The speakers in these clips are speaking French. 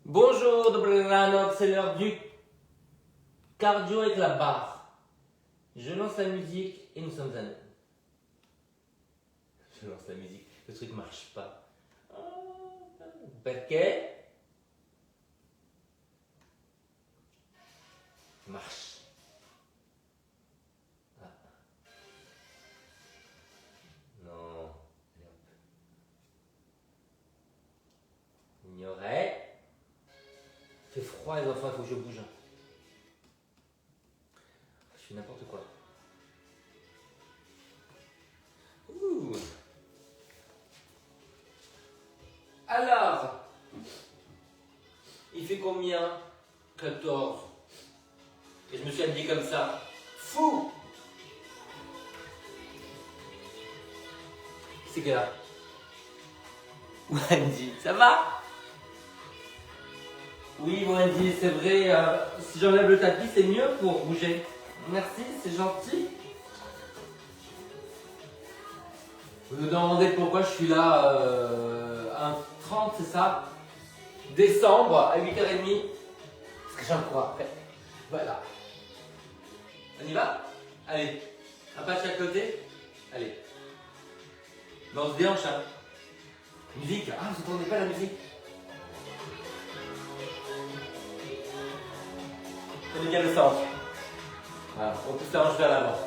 Bonjour, dobry ranok, c'est l'heure du cardio avec la barre. Je lance la musique et nous sommes à nous. Je lance la musique, le truc marche pas. Perché? Marche. Ah. Non. Allez, hop. Ignorer. Il fait froid les enfants, il faut que je bouge. Je fais n'importe quoi. Ouh. Alors, il fait combien? 14. Et je me suis habillé comme ça. Fou! C'est que là. Wendy, ça va? Oui, Wendy, c'est vrai. Si j'enlève le tapis, c'est mieux pour bouger. Merci, c'est gentil. Vous vous demandez pourquoi je suis là un 30, c'est ça? Décembre à 8h30. Parce que j'ai un cours après. Voilà. On y va? Allez. Un pas de chaque côté? Allez. Mais on se déhanche, hein. Musique. Ah, vous entendez pas la musique? Prenez bien le centre. Voilà. On pousse la hanche vers l'avant.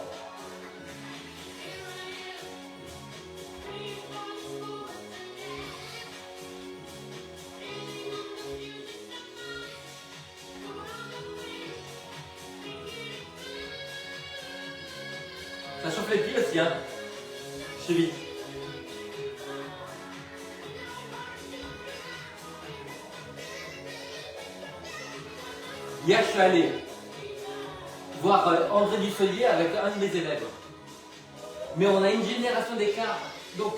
Ça chauffe les pieds aussi, hein. Cheville. Hier, je suis allé voir André Dussolier avec un de mes élèves. Mais on a une génération d'écart. Donc,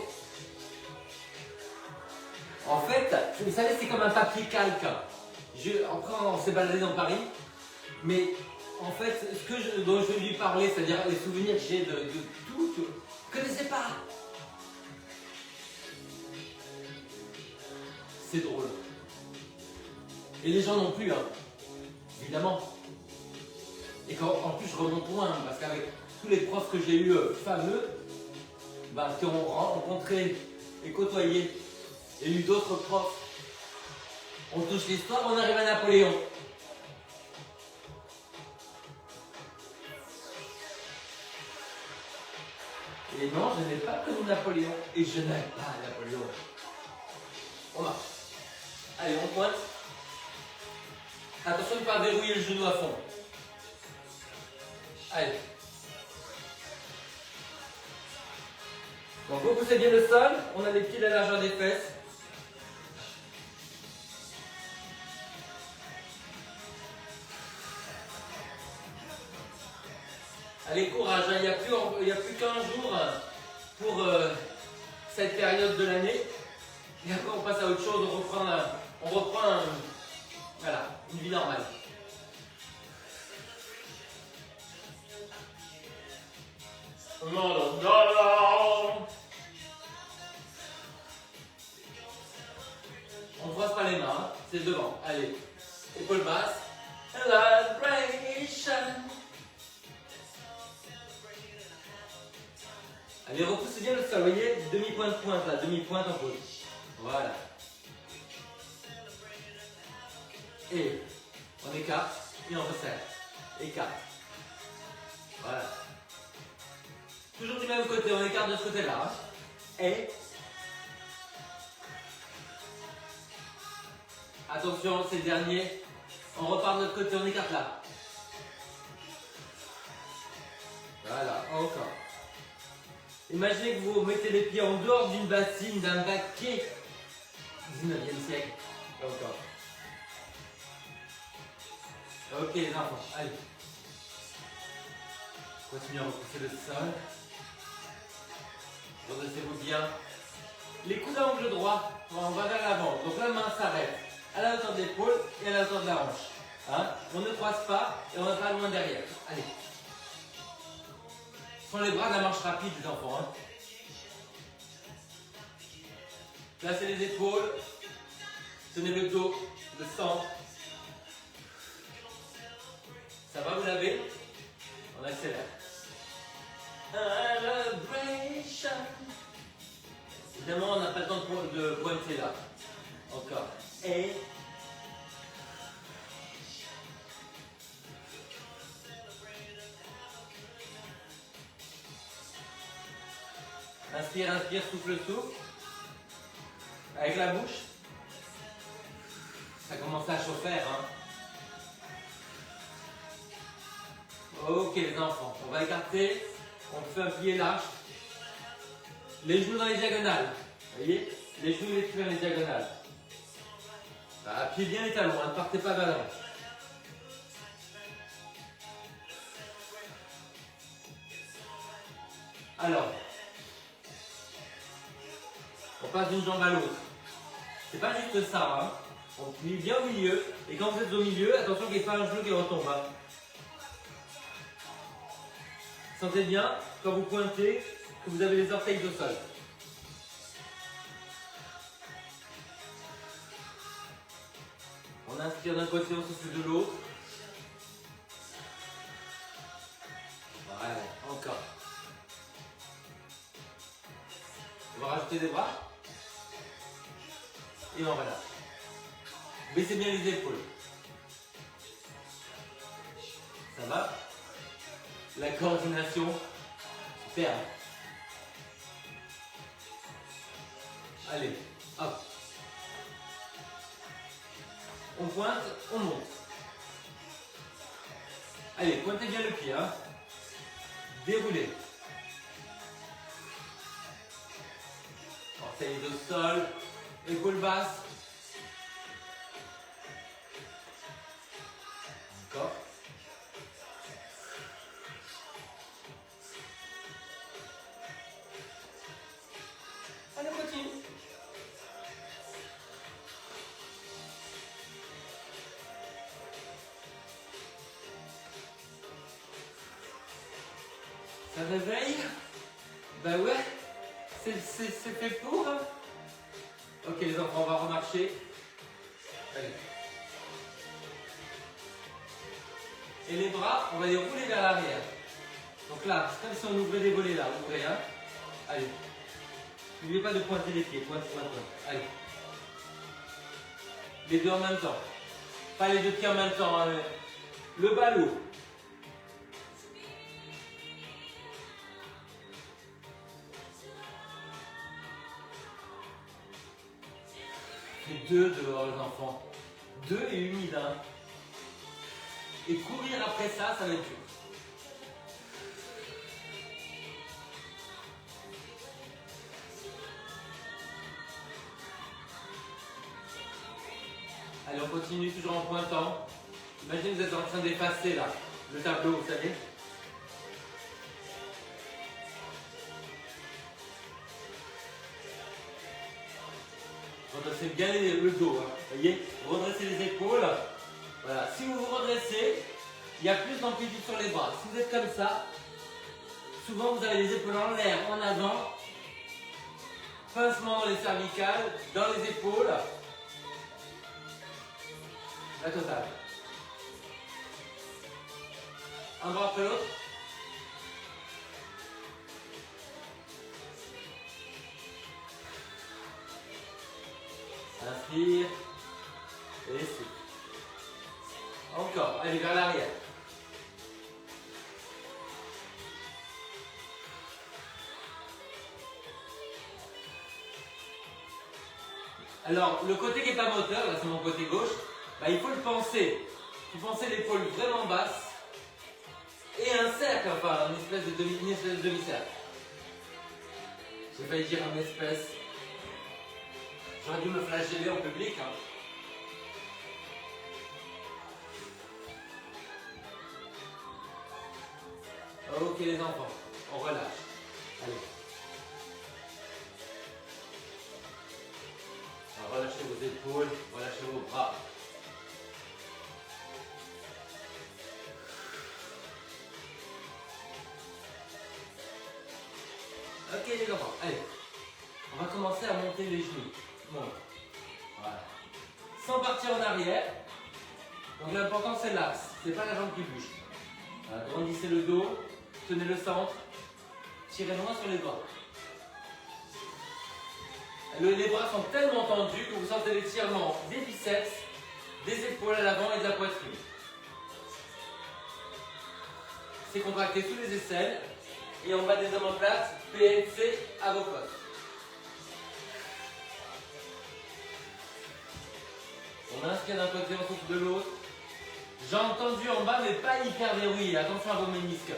en fait, vous savez, c'est comme un papier calque. Après, on s'est baladé dans Paris. Mais en fait, dont je vais lui parler, c'est-à-dire les souvenirs que j'ai de tout, je ne connaissais pas. C'est drôle. Et les gens non plus, hein. Évidemment. Et en plus, je remonte loin, parce qu'avec tous les profs que j'ai eus fameux, qui ont rencontré et côtoyé, et eu d'autres profs, on touche l'histoire, on arrive à Napoléon. Et non, je n'ai pas connu Napoléon. Et je n'aime pas Napoléon. On marche. Allez, on pointe. Attention de ne pas verrouiller le genou à fond. Allez. Donc vous poussez bien le sol. On a les pieds à la largeur des fesses. Allez, courage, hein. Il n'y a plus qu'un jour pour cette période de l'année. Et après, on passe à autre chose, on reprend voilà, une vie normale. Non, non, non, non. On ne croise pas les mains, hein. C'est devant. Allez, épaule basse. Celebration. Allez, repoussez bien le sol, vous voyez, demi-pointe là, demi-pointe en pause. Voilà. Et on écarte et on resserre. Écarte. Voilà. Toujours du même côté, on écarte de ce côté-là. Hein. Et attention, c'est le dernier. On repart de l'autre côté, on écarte là. Voilà, encore. Imaginez que vous mettez les pieds en dehors d'une bassine, d'un baquet 19e siècle. Encore. Ok les enfants, allez. Continuez à repousser le sol. Redressez-vous bien. Les coudes à angle droit, on va vers l'avant. Donc la main s'arrête à la hauteur de l'épaule et à la hauteur de la hanche. Hein, on ne croise pas et on va pas loin derrière. Allez. Sans les bras de la marche rapide les enfants. Hein. Placez les épaules. Tenez le dos le centre. Ça va, vous l'avez? On accélère. Celebration. Évidemment, on n'a pas le temps de pointer là. Encore. Et inspire, inspire, souffle, souffle. Avec la bouche. Ça commence à chauffer, hein. Ok les enfants, on va écarter. On fait un plié large. Les genoux dans les diagonales. Vous voyez? Les genoux les pieds dans les diagonales. Appuyez bien les talons, ne partez pas vers l'avant. Alors, on passe d'une jambe à l'autre. C'est pas juste ça, hein. On plie bien au milieu. Et quand vous êtes au milieu, attention qu'il n'y ait pas un genou qui retombe. Hein. Sentez bien, quand vous pointez, que vous avez les orteils au sol. On inspire d'un côté, on souffle de l'autre. Voilà, encore. On va rajouter des bras. Et on relâche. Baissez bien les épaules. Ça va? La coordination, super. Allez, hop. On pointe, on monte. Allez, pointez bien le pied. Hein. Déroulez. Orteils au sol, épaules basses. Encore. Allez, on continue. Ça réveille? Bah ouais, c'est fait pour. Ok les enfants, on va remarcher. Allez. Et les bras, on va les rouler vers l'arrière. Donc là, c'est comme si on ouvrait des volets là, ouvrez, hein. Allez. N'oubliez pas de pointer les pieds, pointe, pointe, pointe. Allez. Les deux en même temps. Pas les deux pieds en même temps, hein. Le ballot. Et deux dehors les enfants. Deux et humide, hein. Et courir après ça, ça va être dur. Allez, on continue toujours en pointant. Imaginez que vous êtes en train d'effacer là, le tableau, vous savez. Redressez bien le dos, hein. Vous voyez, redressez les épaules. Voilà, si vous vous redressez, il y a plus d'amplitude sur les bras. Si vous êtes comme ça, souvent vous avez les épaules en l'air, en avant, pincement dans les cervicales, dans les épaules. La totale. Un bras après l'autre. Inspire. Et souffle. Encore. Allez, vers l'arrière. Alors, le côté qui n'est pas moteur, là c'est mon côté gauche, bah, il faut le penser. Il faut penser l'épaule vraiment basse et un cercle, enfin une espèce de demi-cercle. J'ai failli dire une espèce. J'aurais dû me flageller en public. Hein. Ok les enfants, on relâche. Allez. Alors, relâchez vos épaules, relâchez vos bras. Ok les enfants, allez. On va commencer à monter les genoux. Monte. Voilà. sans partir en arrière. Donc l'important c'est l'axe, c'est pas la jambe qui bouge. Voilà, grandissez le dos, tenez le centre, tirez loin sur les bras. Les bras sont tellement tendus que vous sentez l'étirement des biceps, des épaules à l'avant et de la poitrine. C'est contracté sous les aisselles et en bas des omoplates, PNC à vos postes. On inspire d'un côté, on souffle de l'autre. J'ai entendu en bas, mais pas hyper verrouillé. Attention à vos ménisques.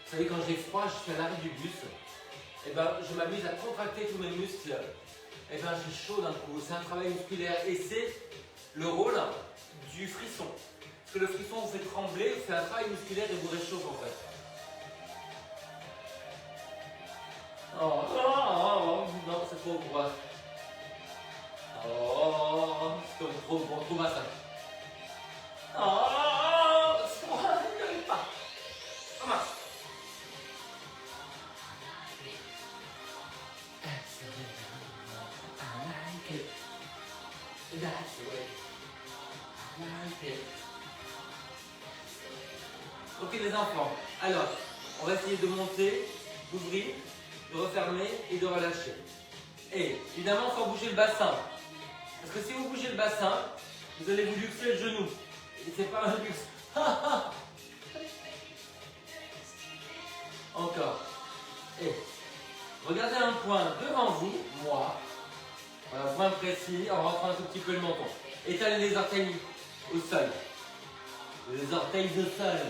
Vous savez, quand j'ai froid, je suis à l'arrêt du bus. Et ben, je m'amuse à contracter tous mes muscles. Et ben, j'ai chaud d'un coup. C'est un travail musculaire et c'est le rôle du frisson. Parce que le frisson vous fait trembler, c'est un travail musculaire et vous réchauffe en fait. Oh, oh, oh, non, c'est trop pour moi. Oh, c'est trop bas ça. Oh, c'est trop, il n'y arrive pas. Oh mince. I like it. That's the way. I like it. Ok les enfants, alors, on va essayer de monter, d'ouvrir, de refermer et de relâcher. Et évidemment, il faut bouger le bassin. Parce que si vous bougez le bassin, vous allez vous luxer le genou. Et c'est pas un luxe. Encore. Et regardez un point devant vous, moi. Voilà, un point précis, en rentrant un tout petit peu le menton. Étalez les orteils au sol. Les orteils au sol.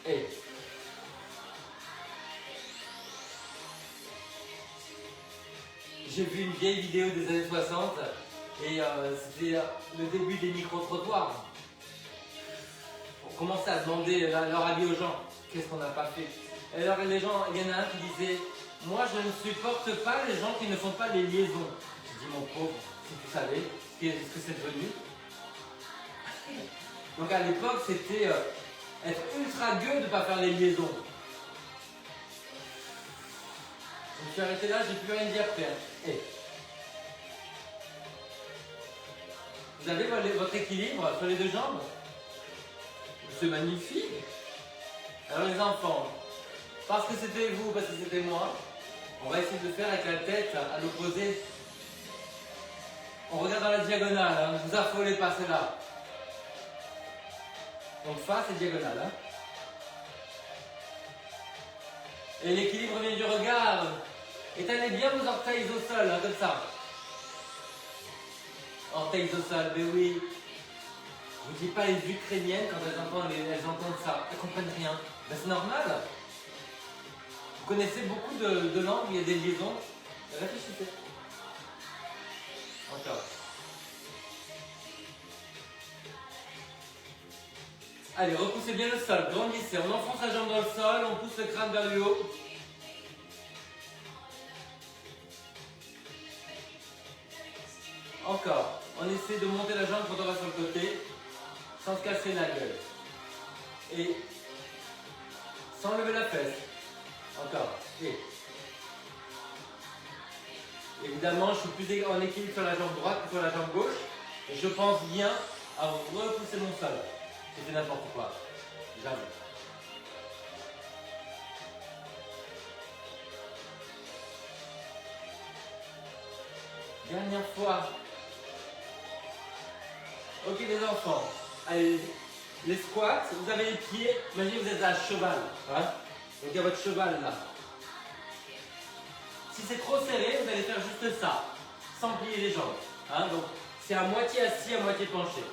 Et j'ai vu une vieille vidéo des années 60 et c'était le début des micro-trottoirs. On commençait à demander leur avis aux gens. Qu'est-ce qu'on n'a pas fait? Et alors les gens, il y en a un qui disait moi je ne supporte pas les gens qui ne font pas les liaisons. J'ai dit mon pauvre, si tu savais ce que c'est devenu. Donc à l'époque c'était être ultra gueux de ne pas faire les liaisons. Je me suis arrêté là, j'ai plus rien dit après. Et vous avez votre équilibre sur les deux jambes? C'est magnifique. Alors les enfants, parce que c'était vous, parce que c'était moi, on va essayer de le faire avec la tête à l'opposé. On regarde dans la diagonale, hein. Ne vous affolez pas, c'est là. Donc face et diagonale. Hein. Et l'équilibre vient du regard. Étalez bien vos orteils au sol, hein, comme ça. Orteils au sol, mais oui. Je vous dis pas les Ukrainiennes quand elles entendent ça. Elles comprennent rien. Ben, c'est normal. Vous connaissez beaucoup de langues où il y a des liaisons. Réfléchissez. Encore. Allez, repoussez bien le sol, grandissez. On enfonce la jambe dans le sol, on pousse le crâne vers le haut. Encore. On essaie de monter la jambe quand on va sur le côté, sans se casser la gueule. Et sans lever la fesse. Encore. Et évidemment, je suis plus en équilibre sur la jambe droite que sur la jambe gauche. Et je pense bien à repousser mon sol. C'était n'importe quoi. J'avoue. Dernière fois. Ok les enfants. Allez, les squats, vous avez les pieds. Imaginez que vous êtes à cheval. Hein? Donc il y a votre cheval là. Si c'est trop serré, vous allez faire juste ça. Sans plier les jambes. Hein? Donc c'est à moitié assis, à moitié penché.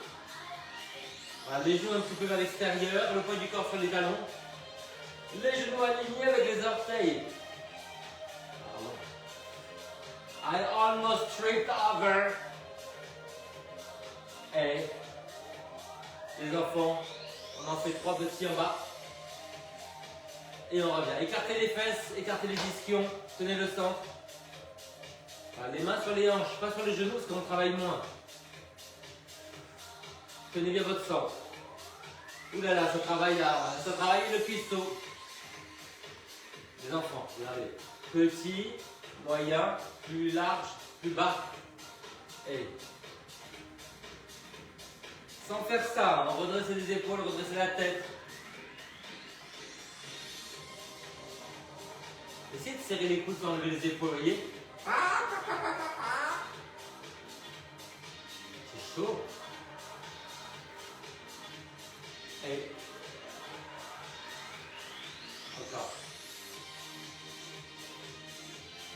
Voilà, les genoux un petit peu vers l'extérieur, le poids du corps sur les talons. Les genoux alignés avec les orteils. I almost tripped over. Et les enfants, on en fait 3 petits en bas. Et on revient. Écartez les fesses, écartez les ischions, tenez le centre. Voilà, les mains sur les hanches, pas sur les genoux parce qu'on travaille moins. Tenez bien votre centre. Ouh là là, ça travaille le cuisseau. Petit, moyen, plus large, plus bas. Et sans faire ça, hein, redresser les épaules, redresser la tête. Essayez de serrer les coudes pour enlever les épaules, vous voyez? C'est chaud. Et encore.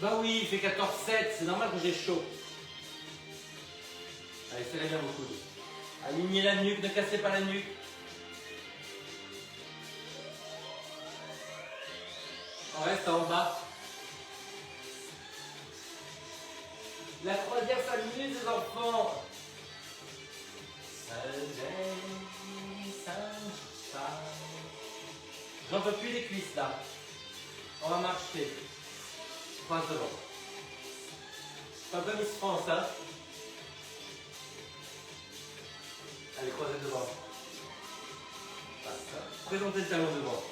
Bah oui, il fait 14-7, c'est normal que j'ai chaud. Allez, serrez bien vos coudes. Alignez la nuque, ne cassez pas la nuque. On reste en bas. La croisière s'amuse, les enfants. J'en peux plus des cuisses là. On va marcher. Croise devant. Pas comme Miss France, hein. Allez, croisez devant. Passe ça. Présentez le talon devant.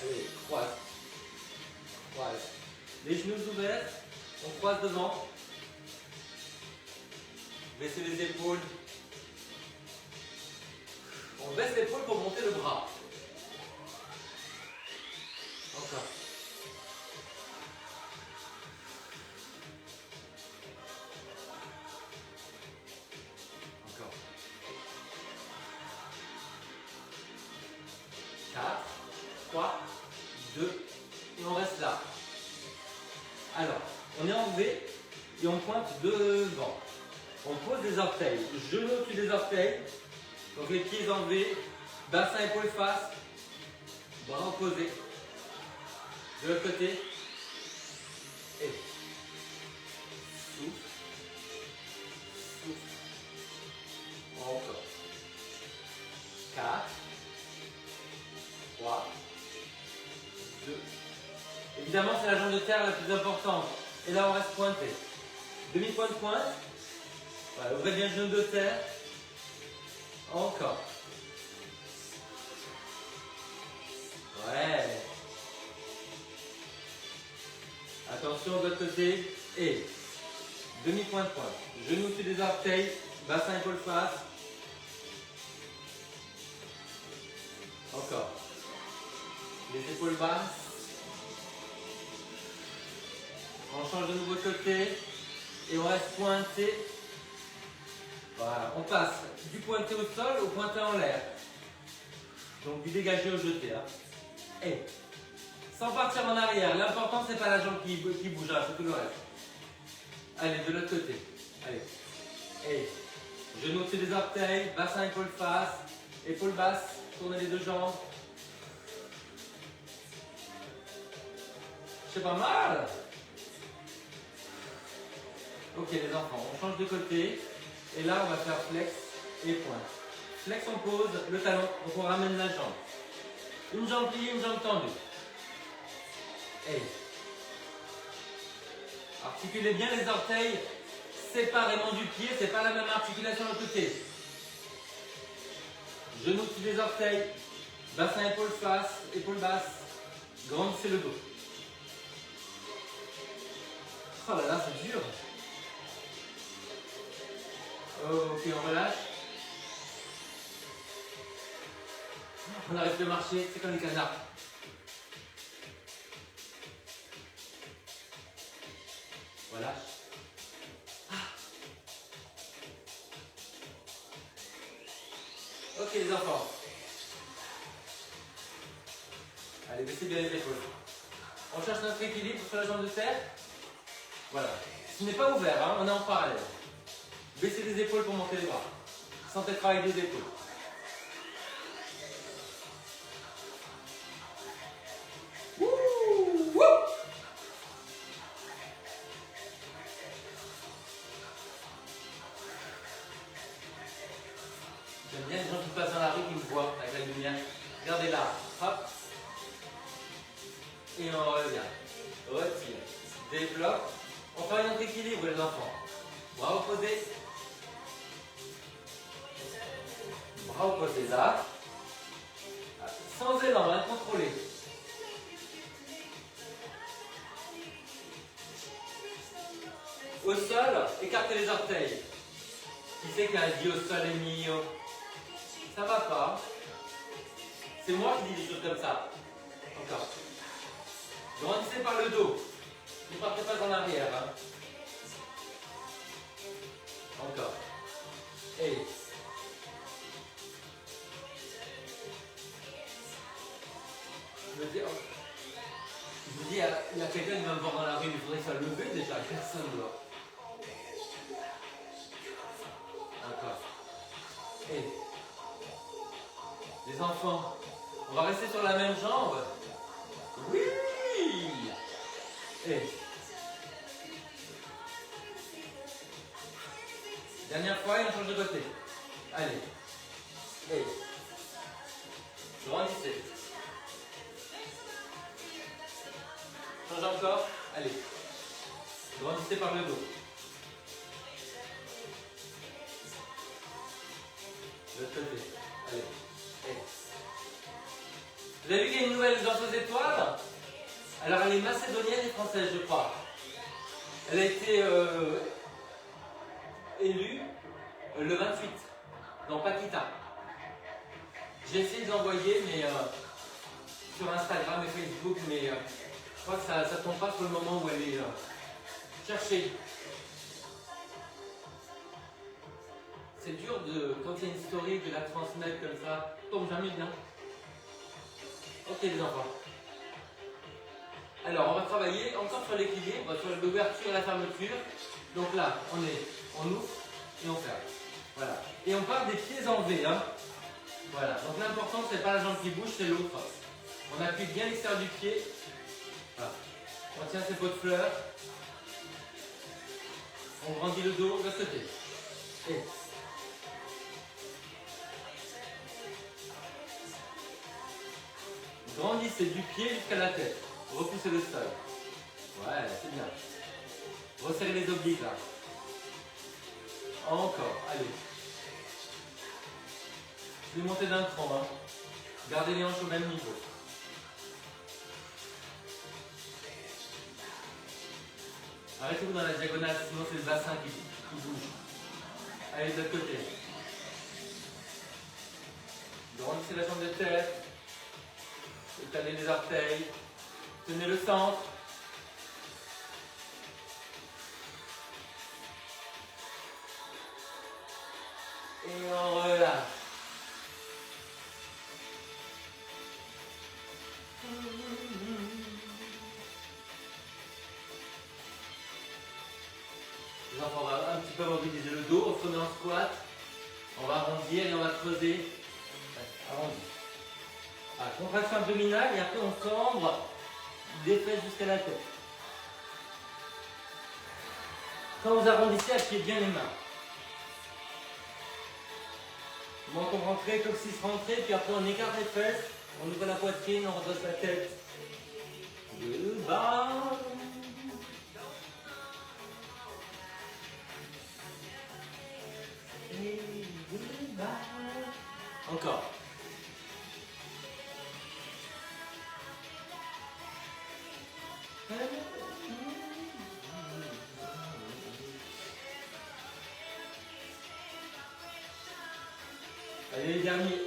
Allez, croise. Croise. Les genoux ouverts. On croise devant. Baissez les épaules. On baisse l'épaule pour monter le bras. Encore. Encore. 4, 3, 2, et on reste là. Alors, on est en V et on pointe devant. On pose les orteils, genoux au-dessus des orteils. Donc les pieds en V, bassin, épaule, face, bras opposés. De l'autre côté. Et souffle. Souffle. Encore. 4, 3, 2. Évidemment, c'est la jambe de terre la plus importante. Et là, on reste pointé. Demi-point de pointe. Voilà, ouvrez bien le genou de terre. Encore. Ouais. Attention de l'autre côté. Et demi-point de pointe. Genou au-dessus des orteils. Bassin, épaule, face. Encore. Les épaules basses. On change de nouveau de côté. Et on reste pointé. Voilà, on passe du pointé au sol au pointé en l'air. Donc du dégagé au jeté. Hein. Et sans partir en arrière. L'important c'est pas la jambe qui bouge, hein, c'est tout le reste. Allez, de l'autre côté. Allez. Et genou au-dessus des orteils, bassin, épaule, face, épaule basse, tournez les deux jambes. C'est pas mal. Ok les enfants, on change de côté. Et là, on va faire flex et pointe. Flex, on pose le talon, donc on ramène la jambe. Une jambe pliée, une jambe tendue. Et articulez bien les orteils séparément du pied, c'est pas la même articulation de l'autre côté. Genoux au-dessus des orteils, bassin, épaule, face, épaule basse, grandissez le dos. Oh là là, c'est dur. Ok, on relâche. On arrête de marcher, c'est comme les canards. Relâche. Ok les enfants. Allez, baissez bien les épaules. On cherche notre équilibre sur la jambe de terre. Voilà. Ce n'est pas ouvert, hein, on est en parallèle. Baissez les épaules pour monter les bras. Sentez le travail des épaules. J'aime bien les gens qui passent dans la rue qui me voient avec la lumière. Regardez là. Hop. Et on revient. Retire. Développe. On travaille notre équilibre les enfants. Bras opposés. Sans élan, hein, contrôlé. Au sol, écartez les orteils. Qui c'est qui a dit au sol et mio? Ça va pas. C'est moi qui dis des choses comme ça. Encore. Grandissez par le dos. Ne partez pas en arrière. Hein. Encore. Et. Je vous dis, il y a quelqu'un qui va me voir dans la rue, il faudrait que ça lever déjà, personne ne voit. Encore. Et. Les enfants, on va rester sur la même jambe. Oui. Et. Dernière fois et on change de côté. Allez. Et. Grandissez. Change encore. Allez. Grandissez par le dos. De l'autre côté. Allez. Et. Vous avez vu qu'il y a une nouvelle danseuse étoile? Alors elle est macédonienne et française, je crois. Elle a été élue le 28 dans Paquita. J'ai essayé de l'envoyer mais sur Instagram et Facebook, mais je crois que ça ne tombe pas sur le moment où elle est cherchée. C'est dur quand il y a une story de la transmettre comme ça, tombe jamais bien. Ok les enfants. Alors on va travailler encore sur l'équilibre, sur l'ouverture et la fermeture. Donc là, on ouvre et on ferme. Voilà. Et on part des pieds en V. Hein. Voilà. Donc l'important, c'est pas la jambe qui bouge, c'est l'autre. On appuie bien l'extérieur du pied. Voilà. On tient ses pots de fleurs. On grandit le dos, de ce côté. Et. Grandissez du pied jusqu'à la tête. Repoussez le sol. Ouais, c'est bien. Resserrez les obliques là. Encore, allez. Je vais monter d'un cran. Hein. Gardez les hanches au même niveau. Arrêtez-vous dans la diagonale, sinon c'est le bassin qui bouge. Allez, de l'autre côté. Grandissez la jambe de tête. Étalez les orteils. Tenez le centre. Et on relâche. Les enfants, on va un petit peu mobiliser le dos, on se remet en squat. On va arrondir et on va creuser. Arrondir. Ah, contraction abdominale et après on cambre des fesses jusqu'à la tête. Quand vous arrondissez, appuyez bien les mains. Menton rentré, coccyx rentré, puis après on écarte les fesses, on ouvre la poitrine, on redresse la tête. De bas. Et de bas. Encore. Allez les derniers.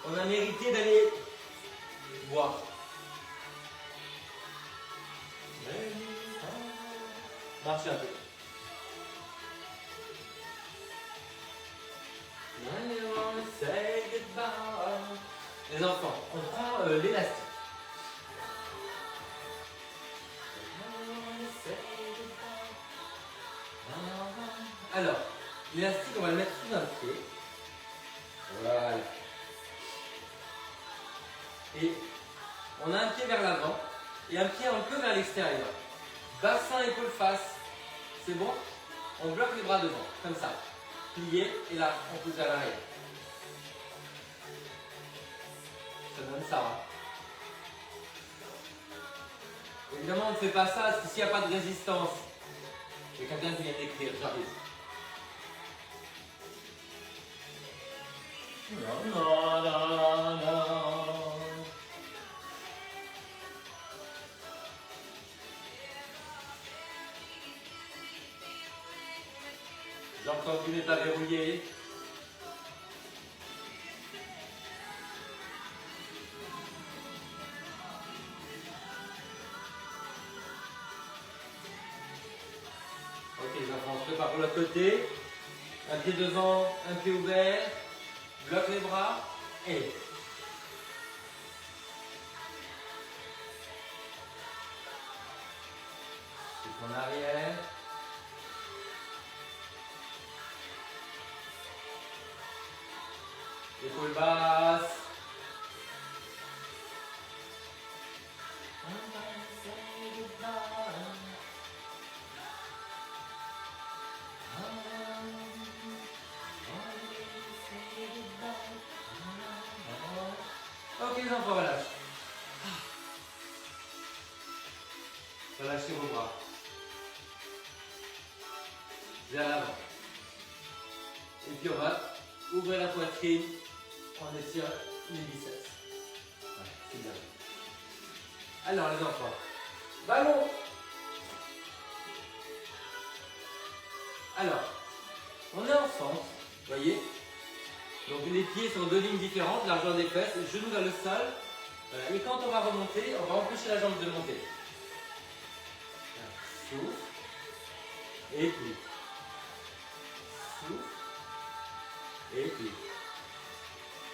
On a mérité d'aller boire. Marchez un peu. Les enfants, on prend l'élastique. Alors, l'élastique, on va le mettre sous un pied. Voilà. Et on a un pied vers l'avant et un pied un peu vers l'extérieur. Bassin, épaule, face. C'est bon? On bloque les bras devant, comme ça. Plié, et là, on pousse à l'arrière. Ça donne ça. Hein. Évidemment, on ne fait pas ça s'il n'y a pas de résistance. Il y a quelqu'un qui vient d'écrire, j'arrive. Non, non, non, non. Jean-Claude, tu n'es pas verrouillé. Ok les enfants, on se prépare pour l'autre côté. Un pied devant, un pied ouvert. Bloque les bras et... C'est en arrière. Épaule basse. Ok les enfants, relâche. Relâchez vos bras. Vers l'avant. Et puis on va ouvrir la poitrine. On étire les biceps. Voilà, c'est bien. Alors les enfants, ballon. Alors, on est ensemble, voyez. Donc les pieds sont deux lignes différentes, largeur des fesses, genoux vers le sol. Voilà. Et quand on va remonter, on va empêcher la jambe de monter. Souffle. Et puis. Souffle. Et puis.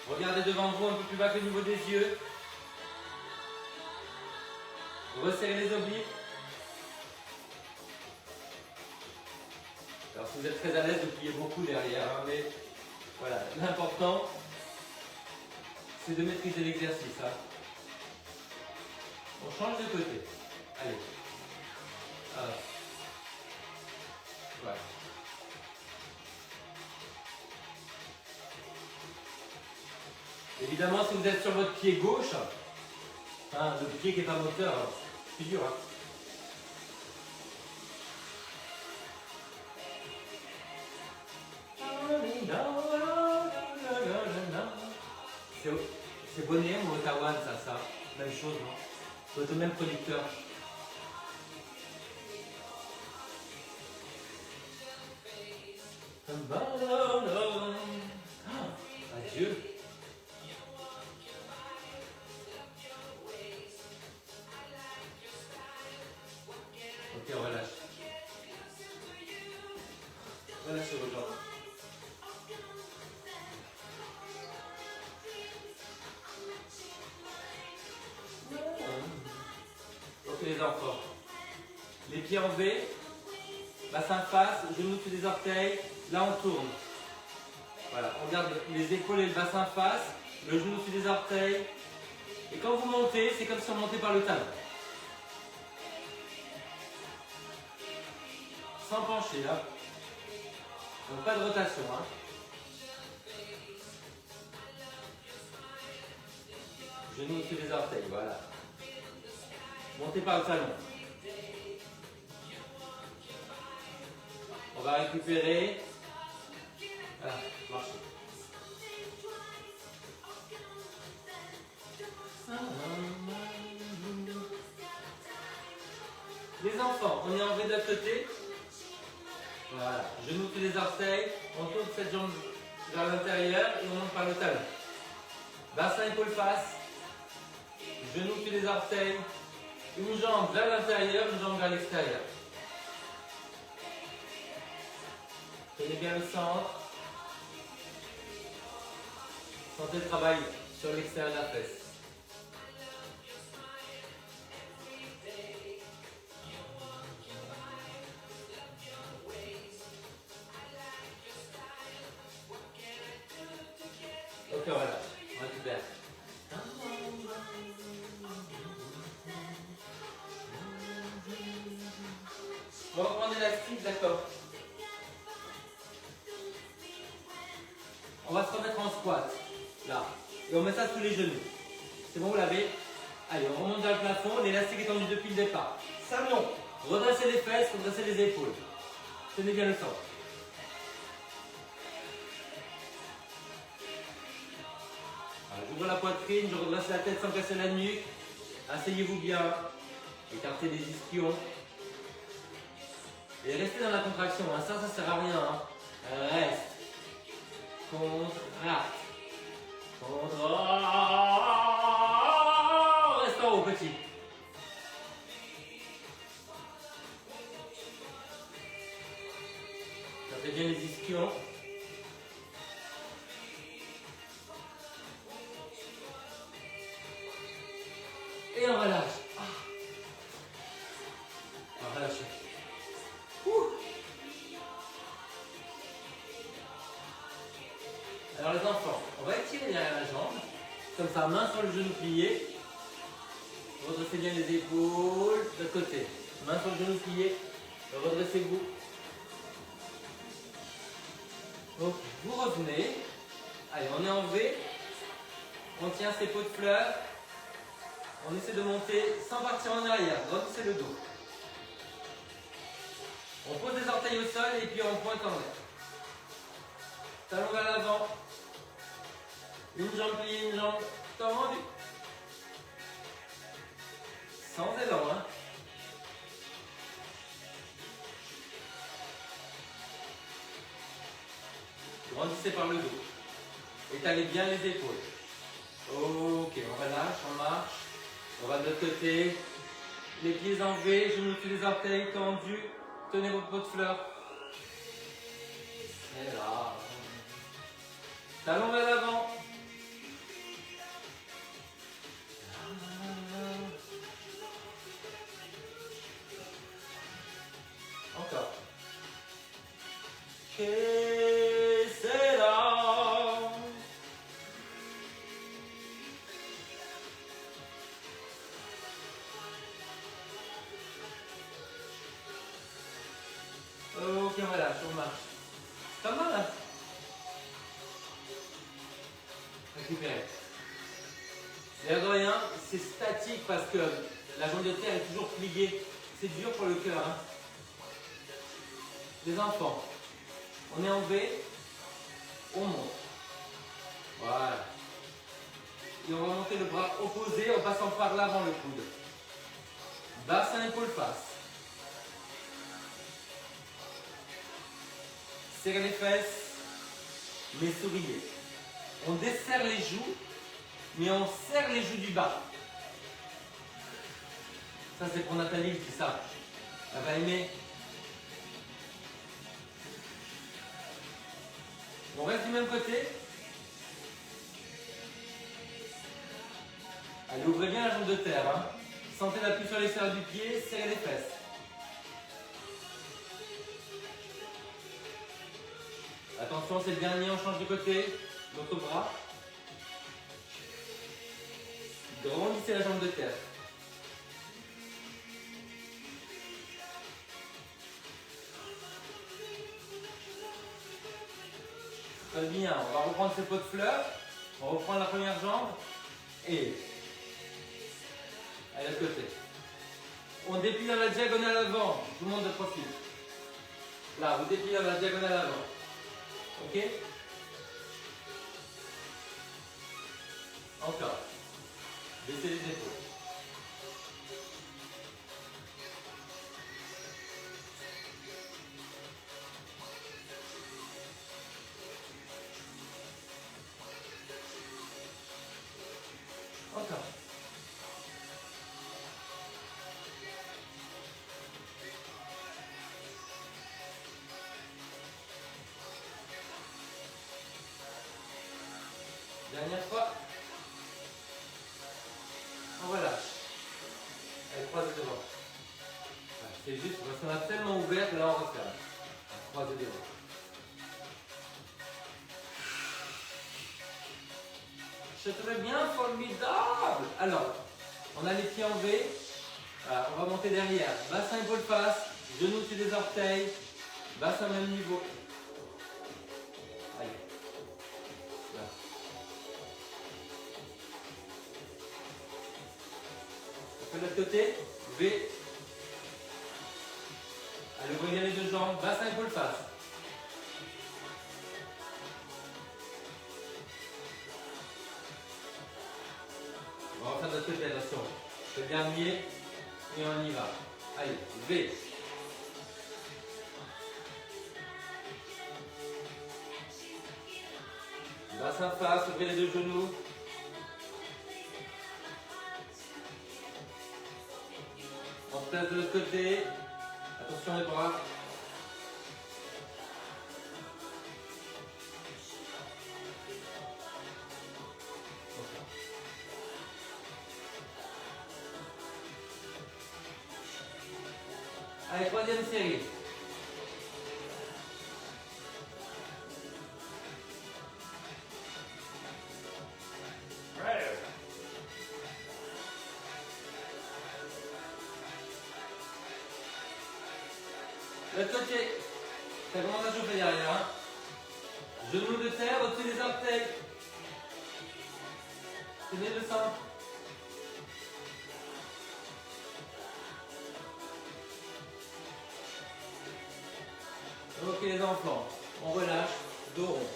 Regardez devant vous un peu plus bas que le niveau des yeux. Resserrez les obliques. Alors si vous êtes très à l'aise, vous pliez beaucoup derrière, hein, mais voilà, l'important c'est de maîtriser l'exercice. Hein. On change de côté. Allez. Alors. Voilà. Évidemment, si vous êtes sur votre pied gauche, hein, le pied qui n'est pas moteur, c'est dur. Hein. C'est Bonnet ou Ottawa, ça, même chose, non? C'est le même producteur. Adieu. Ok, on relâche. Relâchez vos jambes. Ok les enfants. Les pieds en V, bassin face, genoux sous les orteils. Là on tourne. Voilà, on garde les épaules et le bassin face, le genou sous les orteils. Et quand vous montez, c'est comme si on montait par le talon. Sans pencher là. Donc pas de rotation. Hein. Genoux sous les orteils, voilà. Montez par le talon. On va récupérer. Voilà, marchez. Les enfants, on est en V de l'autre côté. Voilà, genoux sous les orteils. On tourne cette jambe vers l'intérieur et on monte par le talon. Bassin, épaule, face. Genoux sous les orteils. Une jambe vers l'intérieur, une jambe vers l'extérieur. Tenez bien le centre. Sentez le travail sur l'extérieur de la fesse. Ok, voilà. On récupère. On va reprendre l'élastique, d'accord. On va se remettre en squat. Là. Et on met ça sous les genoux. C'est bon, vous l'avez? Allez, on remonte vers le plafond. L'élastique est tendu depuis le départ. Ça monte. Redressez les fesses, redressez les épaules. Tenez bien le centre. J'ouvre la poitrine, je redresse la tête sans casser la nuque. Asseyez-vous bien. Écartez les ischions. Et restez dans la contraction. Hein. Ça sert à rien. Hein. Reste. Contracte. Reste en haut, petit. Écartez bien les ischions. Et on relâche. On va relâcher. Alors les enfants, on va étirer derrière la jambe. Comme ça, main sur le genou plié. Redressez bien les épaules de côté. Main sur le genou plié. Redressez-vous. Donc vous revenez. Allez, on est en V. On tient ses pots de fleurs. On essaie de monter sans partir en arrière. Grandissez le dos. On pose les orteils au sol et puis on pointe en l'air. Talon vers l'avant. Une jambe pliée, une jambe tendue. Sans élan, hein. Grandissez par le dos. Étalez bien les épaules. Ok, on relâche, on marche. On va de l'autre côté. Les pieds en V, genoux sous les orteils tendus. Tenez votre pot de fleurs. Et là. Talon vers l'avant. Encore. Que sera? Ok, voilà, on marche. Pas mal, hein? Récupérez. L'air de rien, c'est statique parce que la jambe de terre est toujours pliée. C'est dur pour le cœur. Hein? Les enfants, on est en V, on monte. Voilà. Et on va monter le bras opposé en passant par l'avant le coude. Bassin, épaule, face. Serrez les fesses, mais souriez. On desserre les joues, mais on serre les joues du bas. Ça, c'est pour Nathalie qui dit ça. Elle va aimer. On reste du même côté. Allez, ouvrez bien la jambe de terre. Hein. Sentez l'appui sur les serres du pied, serrez les fesses. Attention, c'est le dernier, on change de côté. L'autre bras. Grandissez la jambe de terre. Très bien, on va reprendre ces pots de fleurs. On reprend la première jambe. Et à l'autre côté. On déplie dans la diagonale avant. Tout le monde de profil. Là, vous dépliez dans la diagonale avant. Ok? Encore. Baissez les épaules. Encore. Dernière fois. On relâche. Allez, croisez devant. Voilà, c'est juste parce qu'on a tellement ouvert que là on referme. Croisez devant. C'est très bien, formidable. Alors, on a les pieds en V. Voilà, on va monter derrière. Bassin, épaule, face. Genoux sur les orteils. Bassin au même niveau. Allez. Là. On fait de l'autre côté. V. Allez, ouvrez bien les deux jambes, bassin épaule face. On va refaire de l'autre côté, attention. Le dernier, et on y va. Allez, V. Bassin face, ouvrez les deux genoux. On se place de l'autre côté. Attention les bras. Allez, troisième série. L'autre côté, ça commence à chauffer derrière. Hein. Genoux de terre au-dessus des orteils. Tenez le centre. Ok les enfants, on relâche, dos rond.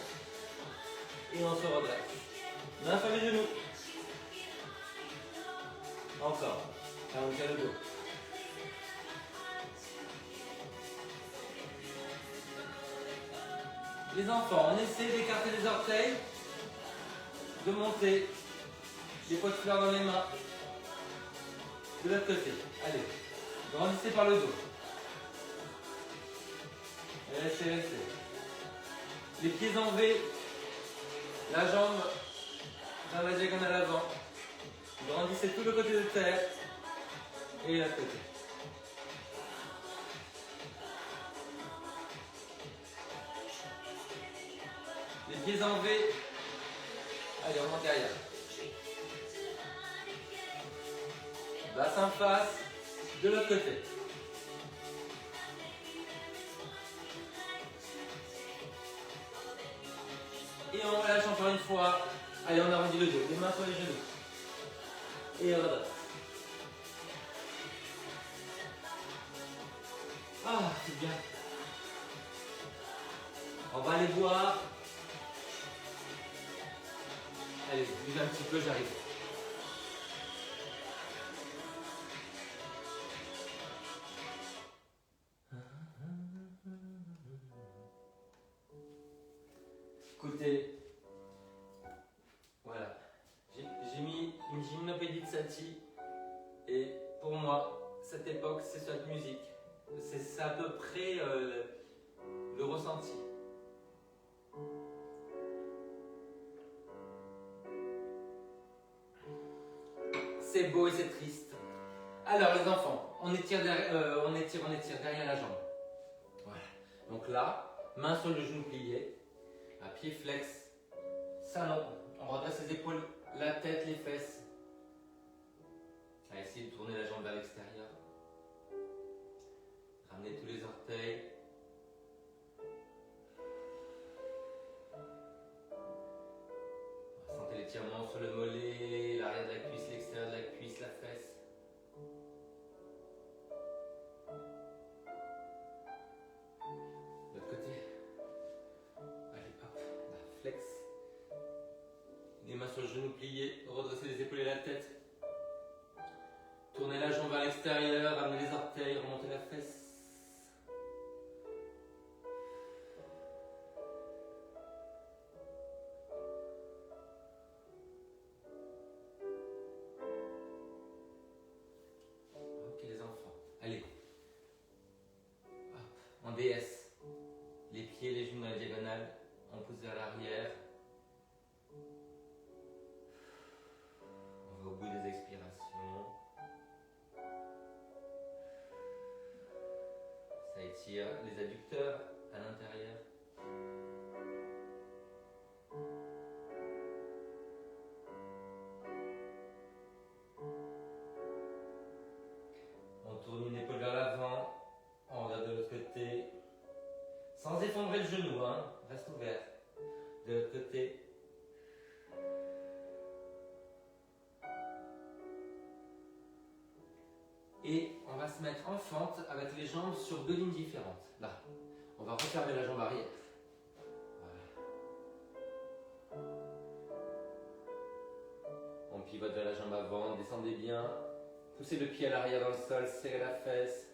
Et on se redresse. Main sur les genoux. Encore. Là on tient le dos. Les enfants, on essaie d'écarter les orteils, de monter les poids de fleurs dans les mains. De l'autre côté. Allez, grandissez par le dos. Et restez. Les pieds en V, la jambe dans la diagonale avant. Grandissez tout le côté de terre et l'autre côté. Les pieds en V. Allez, on monte derrière. Bassin face, de l'autre côté. Et on relâche encore une fois. Allez, on arrondit le dos, les mains sur les genoux. Et on redresse. Ah, c'est bien. On va aller boire. Allez, buvez un petit peu, j'arrive. Écoutez, voilà, j'ai mis une gymnopédie de Satie et pour moi, cette époque, c'est cette musique. C'est à peu près le ressenti. C'est beau et c'est triste. Alors les enfants, on étire derrière la jambe. Voilà. Donc là, main sur le genou plié. À pied flex, salon, on redresse les épaules, la tête, les fesses. On va essayer de tourner la jambe vers l'extérieur. Ramenez tous les orteils. Sentez l'étirement sur le mollet, l'arrière de la cuisse, l'extérieur de la cuisse, la fesse. De l'autre côté. Allez, hop, là, flex. Les mains sur le genou plié, redressez les épaules et la tête. Tournez la jambe vers l'extérieur, ramenez les orteils, remontez la fesse. Ok les enfants, allez. Hop, en DS. Les pieds, les genoux dans la diagonale, on pousse vers l'arrière. On va au bout des expirations. Ça étire les adducteurs à l'intérieur. On tourne une épaule vers l'avant, on regarde de l'autre côté. Sans effondrer le genou, hein, reste ouvert. De l'autre côté. Et on va se mettre en fente avec les jambes sur deux lignes différentes. Là, on va refermer la jambe arrière. Voilà. On pivote vers la jambe avant, descendez bien. Poussez le pied à l'arrière dans le sol, serrez la fesse.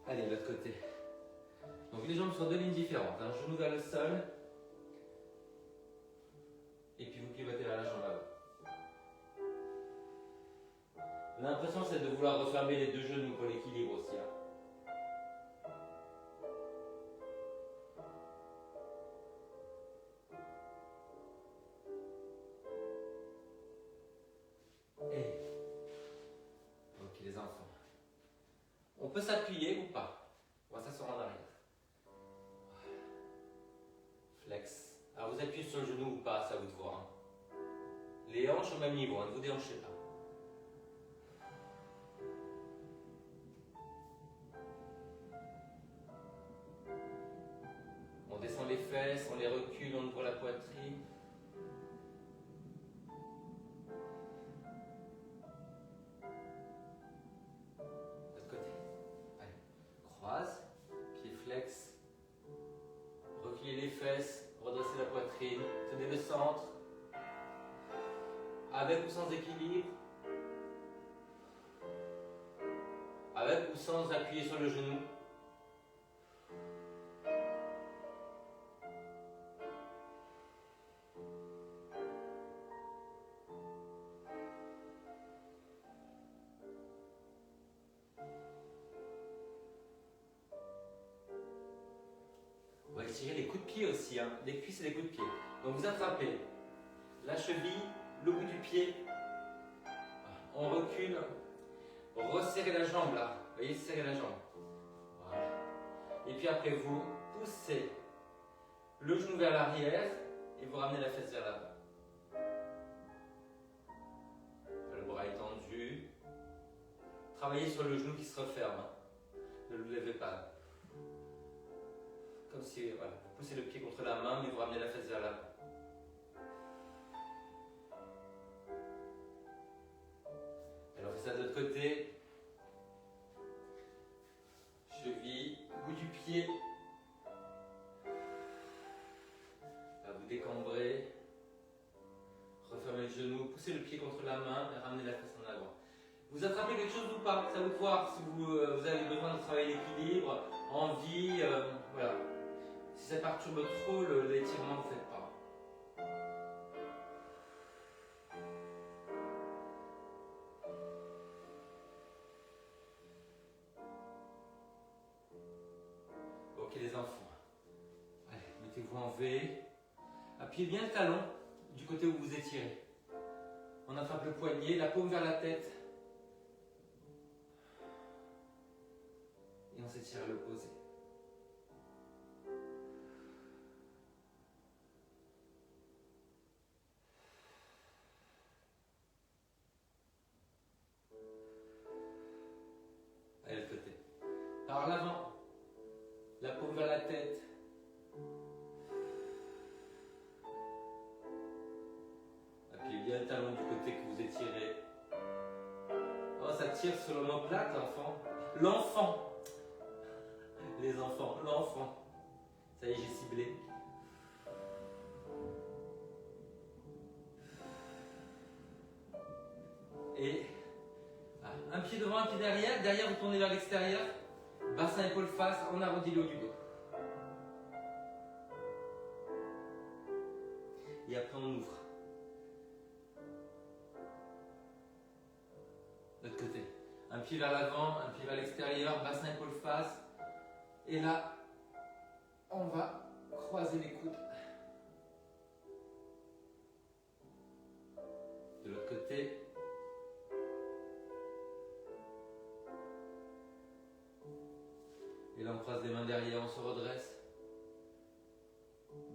Allez, de l'autre côté. Donc les jambes sur deux lignes différentes. Un genou vers le sol. Et puis vous pivotez vers la jambe avant. L'impression c'est de vouloir refermer les deux genoux pour l'équilibre aussi. Et ok les enfants. On peut s'appuyer ou pas. On va s'asseoir en arrière. Flex. Alors vous appuyez sur le genou ou pas, c'est à vous de voir. Les hanches au même niveau, ne vous déhanchez pas. On descend les fesses, on les recule, on ouvre la poitrine. De l'autre côté. Allez. Croise, pied flex. Reculez les fesses, redressez la poitrine, tenez le centre. Avec ou sans équilibre. Avec ou sans appuyer sur le genou. On va étirer les coups de pied aussi, hein. Les cuisses et les coups de pied. Donc vous attrapez la cheville, le bout du pied. On recule. Resserrez la jambe là. Vous voyez, serrez la jambe. Voilà. Et puis après vous poussez le genou vers l'arrière et vous ramenez la fesse vers l'avant. Le bras est tendu. Travaillez sur le genou qui se referme. Ne le levez pas. Comme si, voilà, vous poussez le pied contre la main, mais vous ramenez la fesse vers l'avant. Alors, on fait ça de l'autre côté. Cheville, bout du pied. Là, vous décambrez. Refermez le genou, poussez le pied contre la main et ramenez la fesse en avant. Vous attrapez quelque chose ou pas, c'est à vous de voir si vous avez besoin de travailler l'équilibre, envie, voilà. Si ça perturbe trop l'étirement, ne le faites pas. Ok les enfants. Allez, mettez-vous en V. Appuyez bien le talon du côté où vous étirez. On attrape le poignet, la paume vers la tête. Et on s'étire à l'opposé. Allez, l'autre côté. Par l'avant, la paume vers la tête. Appuyez bien le talon du côté que vous étirez. Oh, ça tire sur l'omoplate, l'enfant. L'enfant. Les enfants, l'enfant. Ça y est, j'ai ciblé. Et un pied devant, un pied derrière. Derrière, vous tournez vers l'extérieur. Bassin, épaule, face. On arrondit le haut du dos. Et après, on ouvre. De l'autre côté. Un pied vers l'avant, un pied vers l'extérieur. Bassin, épaule, face. Et là, on va croiser les coudes. De l'autre côté. Et là, on croise les mains derrière, on se redresse.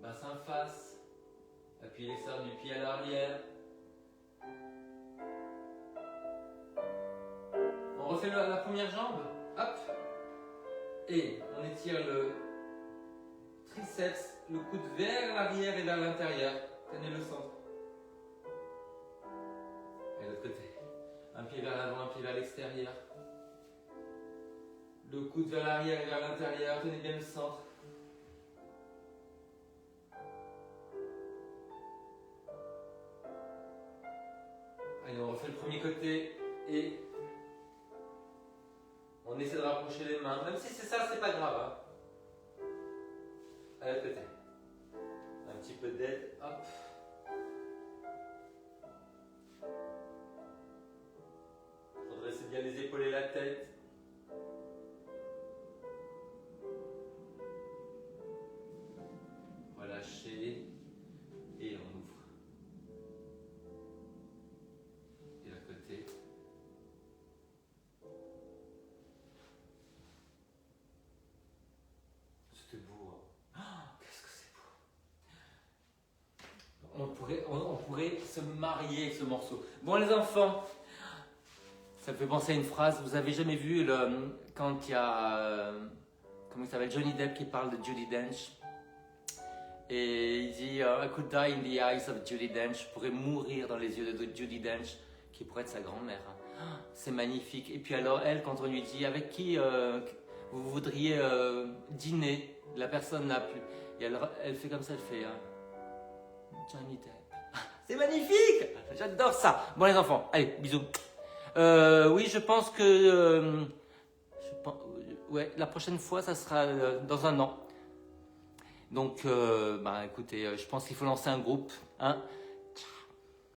Bassin face. Appuyez l'extérieur du pied à l'arrière. On refait la première jambe. Hop. Et on étire le triceps, le coude vers l'arrière et vers l'intérieur. Tenez le centre. Et de l'autre côté. Un pied vers l'avant, un pied vers l'extérieur. Le coude vers l'arrière et vers l'intérieur. Tenez bien le centre. Allez, on refait le premier côté et on essaie de rapprocher les mains. Même si c'est ça, c'est pas grave. Hein. À l'autre côté. Un petit peu d'aide. Hop. Redressez bien les épaules et la tête. Relâchez et on ouvre. Et l'autre côté. C'était beau. Hein. Oh, qu'est-ce que c'est beau. On pourrait se marier avec ce morceau. Bon les enfants, ça me fait penser à une phrase. Vous avez jamais vu quand il y a comment il s'appelle, Johnny Depp qui parle de Judi Dench et il dit I could die in the eyes of Judi Dench. Je pourrais mourir dans les yeux de Judi Dench, qui pourrait être sa grand-mère. Hein. C'est magnifique. Et puis alors elle, quand on lui dit avec qui vous voudriez dîner, la personne n'a plus. Et elle fait comme ça, elle fait Johnny Depp. C'est magnifique. J'adore ça. Bon les enfants, allez, bisous. Oui, je pense que ouais, la prochaine fois, ça sera dans un an. Donc, écoutez, je pense qu'il faut lancer un groupe. Hein.